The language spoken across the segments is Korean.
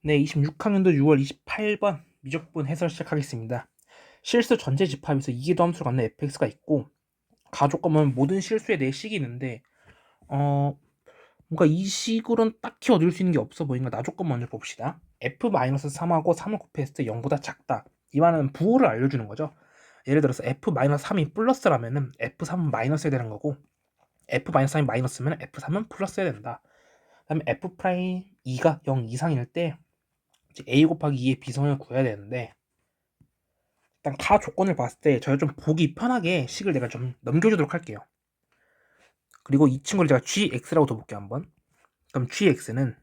네, 26학년도 6월 28번 미적분 해설 시작하겠습니다. 실수 전체 집합에서 이계도 함수를 갖는 fx가 있고 가조건은 모든 실수에 대해 식이 있는데 뭔가 이 식으로는 딱히 얻을 수 있는 게 없어 보이니까 나조건 먼저 봅시다. f-3하고 3을 곱했을 때 0보다 작다. 이 말은 부호를 알려주는 거죠. 예를 들어서 f-3이 플러스라면은 f3은 마이너스여야 되는 거고 f-3이 마이너스면 f3은 플러스여야 된다. 그다음에 f'2가 0 이상일 때 이제 a 곱하기 2의 비성을 구해야 되는데 일단 가 조건을 봤을 때 저희가 좀 보기 편하게 식을 내가 좀 넘겨주도록 할게요. 그리고 이 친구를 제가 gx라고 둬볼게요 한번. 그럼 gx는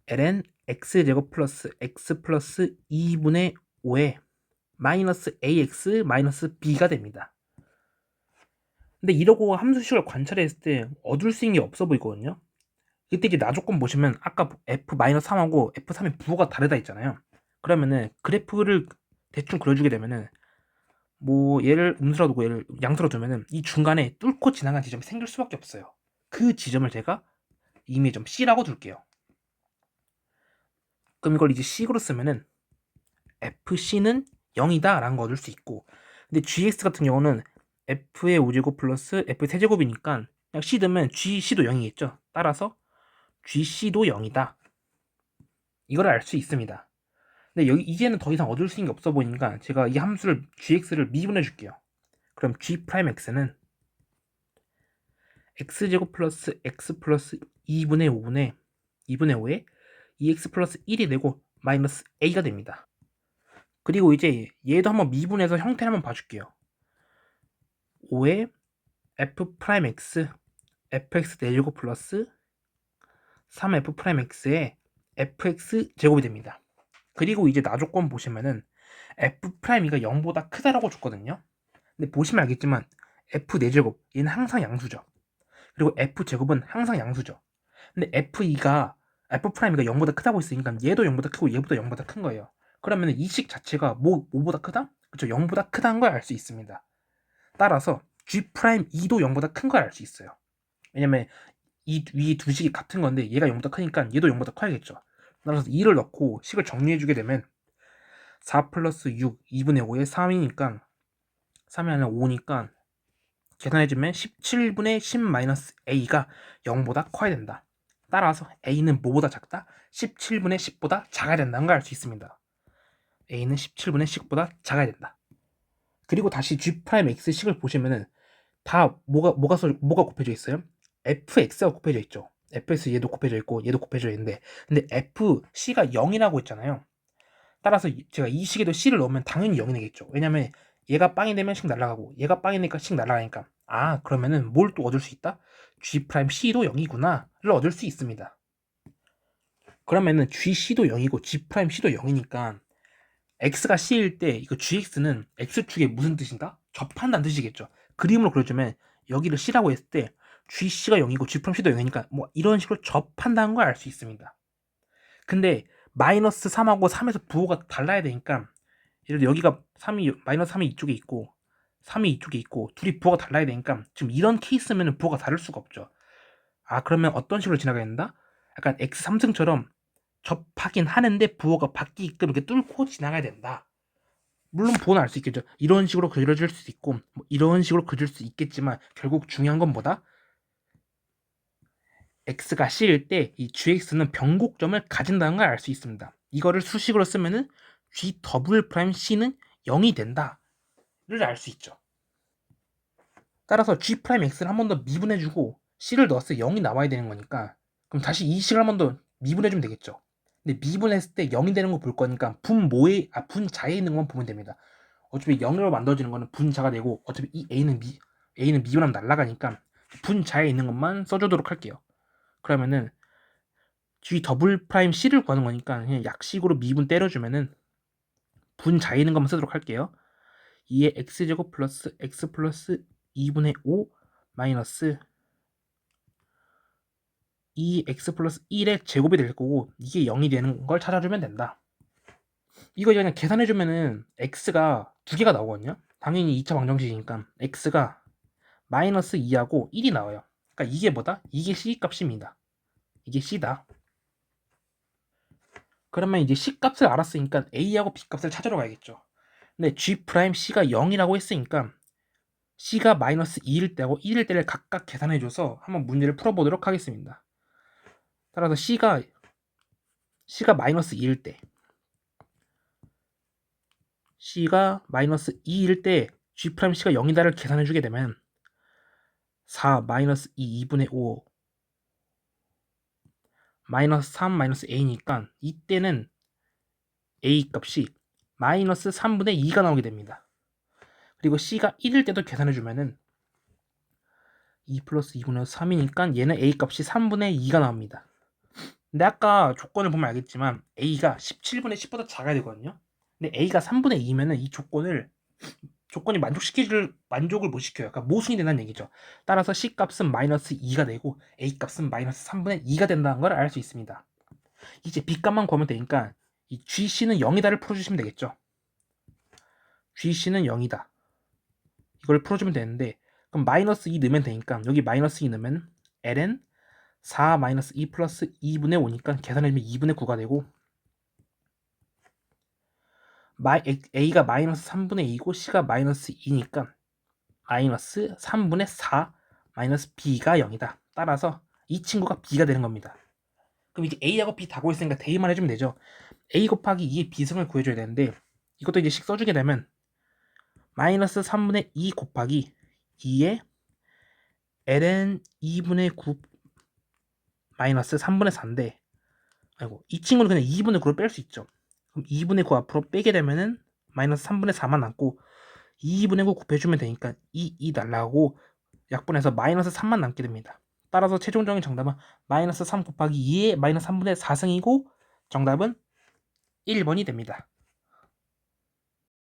ln x제곱 플러스 x 플러스 2분의 5에 마이너스 ax 마이너스 b가 됩니다. 근데 이러고 함수식을 관찰했을 때 얻을 수 있는 게 없어 보이거든요. 이때 이제 나조건 보시면 아까 f-3하고 f3의 부호가 다르다 했잖아요. 그러면은 그래프를 대충 그려주게 되면은 뭐 얘를 음수로 두고 얘를 양수로 두면은 이 중간에 뚫고 지나간 지점이 생길 수밖에 없어요. 그 지점을 제가 이미 좀 C라고 둘게요. 그럼 이걸 이제 C로 쓰면은 FC는 0이다 라는 거 얻을 수 있고, 근데 GX 같은 경우는 F의 5제곱 플러스 F의 세제곱이니까 그냥 C 넣으면 GC도 0이겠죠. 따라서 GC도 0이다. 이걸 알 수 있습니다. 근데 여기 이제는 더 이상 얻을 수 있는 게 없어 보이니까 제가 이 함수를 GX를 미분해 줄게요. 그럼 G'X는 x제곱 플러스 x 플러스 2분의 5에 2x 플러스 1이 되고 마이너스 a가 됩니다. 그리고 이제 얘도 한번 미분해서 형태를 한번 봐줄게요. 5에 f 프라임 x fx 4제곱 플러스 3f 프라임 x에 fx 제곱이 됩니다. 그리고 이제 나조건 보시면은 f 프라임이가 0보다 크다라고 줬거든요. 근데 보시면 알겠지만 f 4제곱 얘는 항상 양수죠. 그리고 f 제곱은 항상 양수죠. 근데 f 프라임이가 0보다 크다고 했으니까 얘도 0보다 크고 얘보다 0보다 큰 거예요. 그러면 이 식 자체가 뭐보다 크다? 그쵸, 0보다 크다는 걸 알 수 있습니다. 따라서 g 프라임 2도 0보다 큰 걸 알 수 있어요. 왜냐면 이 위 두 식이 같은 건데 얘가 0보다 크니까 얘도 0보다 커야겠죠. 따라서 2를 넣고 식을 정리해주게 되면 4 플러스 6 2분의 5에 3이니까 3이 아니라 5니까 계산해주면 17분의 10-a가 0보다 커야 된다. 따라서 a는 뭐보다 작다? 17분의 10보다 작아야 된다는 걸 알 수 있습니다. a는 17분의 10보다 작아야 된다. 그리고 다시 g'x식을 보시면은 다 뭐가 곱해져 있어요? fx가 곱해져 있죠. fx 얘도 곱해져 있고 얘도 곱해져 있는데, 근데 fc가 0이라고 했잖아요. 따라서 제가 이 식에도 c를 넣으면 당연히 0이 되겠죠. 왜냐면 얘가 빵이 되면 식 날아가고 얘가 빵이 되니까 식 날아가니까, 아 그러면은 뭘 또 얻을 수 있다? g'c도 0이구나를 얻을 수 있습니다. 그러면은 gc도 0이고 g'c도 0이니까 x가 c일 때 이거 gx는 x축에 무슨 뜻인가? 접한다는 뜻이겠죠. 그림으로 그려주면 여기를 c라고 했을 때 gc가 0이고 g'c도 0이니까 뭐 이런 식으로 접한다는 걸 알 수 있습니다. 근데 마이너스 3하고 3에서 부호가 달라야 되니까, 예를 들어 여기가 3이 마이너스 3이 이쪽에 있고 3이 이쪽에 있고 둘이 부호가 달라야 되니까 지금 이런 케이스면 부호가 다를 수가 없죠. 아 그러면 어떤 식으로 지나가야 된다? 약간 x 3승처럼 접하긴 하는데 부호가 바뀌게끔 이렇게 뚫고 지나가야 된다. 물론 부호는 알 수 있겠죠. 이런 식으로 그려질 수 있고 뭐 이런 식으로 그릴 수 있겠지만 결국 중요한 건 뭐다? x가 c일 때 이 gx는 변곡점을 가진다는 걸 알 수 있습니다. 이거를 수식으로 쓰면은 g 더블 프라임 c는 0이 된다를 알 수 있죠. 따라서 g 프라임 x를 한 번 더 미분해주고 c를 넣었을 때 0이 나와야 되는 거니까, 그럼 다시 이 식을 한 번 더 미분해주면 되겠죠. 근데 미분했을 때 0이 되는 거 볼 거니까 분자에 있는 것만 보면 됩니다. 어차피 0으로 만들어지는 거는 분자가 되고 어차피 이 a는 미분하면 날아가니까 분자에 있는 것만 써주도록 할게요. 그러면은 g 더블 프라임 c를 구하는 거니까 그냥 약식으로 미분 때려주면은 분자에 있는 것만 쓰도록 할게요. 2의 x제곱 플러스 x 플러스 2분의 5 마이너스 2x 플러스 1의 제곱이 될 거고 이게 0이 되는 걸 찾아주면 된다. 이거 그냥 계산해주면은 x가 두 개가 나오거든요. 당연히 2차 방정식이니까 x가 마이너스 2하고 1이 나와요. 그러니까 이게 뭐다? 이게 시기값입니다. 이게 C다. 그러면 이제 C 값을 알았으니까 A하고 B 값을 찾으러 가야겠죠. 근데 G'C가 0이라고 했으니까 C가 마이너스 2일 때하고 1일 때를 각각 계산해줘서 한번 문제를 풀어보도록 하겠습니다. 따라서 C가 마이너스 2일 때 C가 마이너스 2일 때 G'C가 0이다를 계산해주게 되면 4 마이너스 2 2분의 5 마이너스 3 마이너스 A니까 이때는 A 값이 마이너스 3분의 2가 나오게 됩니다. 그리고 C가 1일 때도 계산해주면은 2 플러스 2분의 3이니까 얘는 A 값이 3분의 2가 나옵니다. 근데 아까 조건을 보면 알겠지만 A가 17분의 10보다 작아야 되거든요. 근데 A가 3분의 2면은 이 조건이 만족을 못 시켜요. 그러니까 모순이 된다는 얘기죠. 따라서 C 값은 마이너스 2가 되고 A 값은 마이너스 3분의 2가 된다는 걸 알 수 있습니다. 이제 B 값만 구하면 되니까 이 GC는 0이다를 풀어주시면 되겠죠. GC는 0이다. 이걸 풀어주면 되는데 그럼 마이너스 2 넣으면 되니까 여기 마이너스 2 넣으면 ln 4 마이너스 2 플러스 2분의 5니까 계산해주면 2분의 9가 되고 A가 마이너스 3분의 2고 C가 마이너스 2니까 마이너스 3분의 4 마이너스 B가 0이다. 따라서 이 친구가 B가 되는 겁니다. 그럼 이제 A하고 B 다 구했으니까 대입만 해주면 되죠. A 곱하기 2의 비승을 구해줘야 되는데 이것도 이제 식 써주게 되면 마이너스 3분의 2 곱하기 2의 ln 2분의 9 마이너스 3분의 4인데 이 친구는 그냥 2분의 9로 뺄 수 있죠. 그럼 2분의 9 앞으로 빼게 되면은 마이너스 3분의 4만 남고 2분의 9 곱해주면 되니까 2 날라가고 약분해서 마이너스 3만 남게 됩니다. 따라서 최종적인 정답은 마이너스 3 곱하기 2의 마이너스 3분의 4승이고 정답은 1번이 됩니다.